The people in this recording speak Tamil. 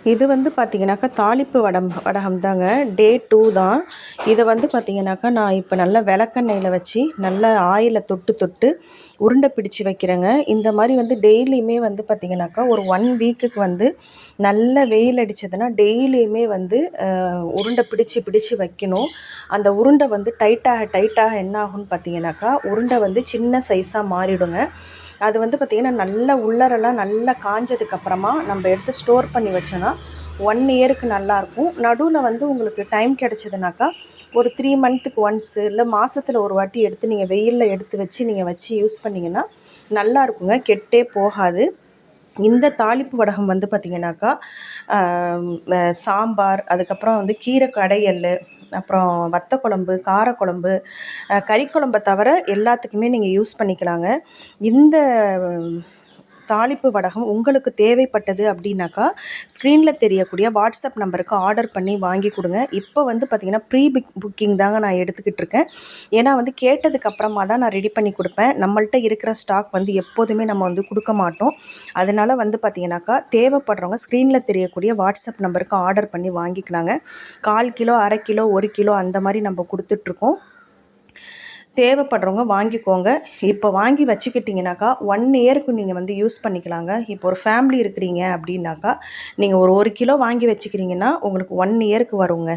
இது வந்து பார்த்திங்கனாக்கா தாளிப்பு வடகம் தாங்க. டே 2 தான். இதை வந்து பார்த்திங்கனாக்கா நான் இப்போ நல்லா விளக்கெண்ணெயில் வச்சு நல்லா ஆயிலை தொட்டு தொட்டு உருண்டை பிடிச்சி வைக்கிறேங்க. இந்த மாதிரி வந்து டெய்லியுமே வந்து பார்த்திங்கனாக்கா ஒரு 1 வீக்குக்கு வந்து நல்ல வெயில் அடித்ததுன்னா டெய்லியுமே வந்து உருண்டை பிடிச்சி பிடிச்சி வைக்கணும். அந்த உருண்டை வந்து டைட்டாக என்ன ஆகும்னு பார்த்திங்கனாக்கா உருண்டை வந்து சின்ன சைஸாக மாறிடுங்க. அது வந்து பார்த்திங்கன்னா நல்லா உள்ளரெல்லாம் நல்லா காஞ்சதுக்கப்புறமா நம்ம எடுத்து ஸ்டோர் பண்ணி வச்சோன்னா 1 இயருக்கு நல்லாயிருக்கும். நடுவில் வந்து உங்களுக்கு டைம் கிடச்சிதுனாக்கா ஒரு 3 மந்த்துக்கு ஒன்ஸு இல்லை மாதத்தில் ஒரு வாட்டி எடுத்து நீங்கள் வெயிலில் எடுத்து வச்சு யூஸ் பண்ணிங்கன்னா நல்லா இருக்குங்க, கெட்டே போகாது. இந்த தாளிப்பு வடகம் வந்து பார்த்திங்கனாக்கா சாம்பார், அதுக்கப்புறம் வந்து கீரை கடையல், அப்புறம் வத்த குழம்பு, காரக்குழம்பு, கறிக்குழம்பை தவிர எல்லாத்துக்குமே நீங்கள் யூஸ் பண்ணிக்கலாங்க. இந்த தாளிப்பு வடகம் உங்களுக்கு தேவைப்பட்டது அப்படின்னாக்கா ஸ்க்ரீனில் தெரியக்கூடிய வாட்ஸ்அப் நம்பருக்கு ஆர்டர் பண்ணி வாங்கி கொடுங்க. இப்போ வந்து பார்த்திங்கன்னா புக்கிங் தாங்க நான் எடுத்துக்கிட்டு இருக்கேன். ஏன்னா வந்து கேட்டதுக்கப்புறமா தான் நான் ரெடி பண்ணி கொடுப்பேன். நம்மள்ட்ட இருக்கிற ஸ்டாக் வந்து எப்போதுமே நம்ம வந்து கொடுக்க மாட்டோம். அதனால் வந்து பார்த்திங்கனாக்கா தேவைப்படுறவங்க ஸ்க்ரீனில் தெரியக்கூடிய வாட்ஸ்அப் நம்பருக்கு ஆர்டர் பண்ணி வாங்கிக்கலாங்க. 1/4 கிலோ, 1/2 கிலோ, 1 கிலோ அந்த மாதிரி நம்ம கொடுத்துட்ருக்கோம். தேவைப்படுறவங்க வாங்கிக்கோங்க. இப்போ வாங்கி வச்சுக்கிட்டிங்கனாக்கா 1 இயருக்கு நீங்கள் வந்து யூஸ் பண்ணிக்கலாங்க. இப்போ ஒரு ஃபேமிலி இருக்கிறீங்க அப்படின்னாக்கா நீங்கள் ஒரு 1 கிலோ வாங்கி வச்சுக்கிறீங்கன்னா உங்களுக்கு 1 இயருக்கு வருங்க.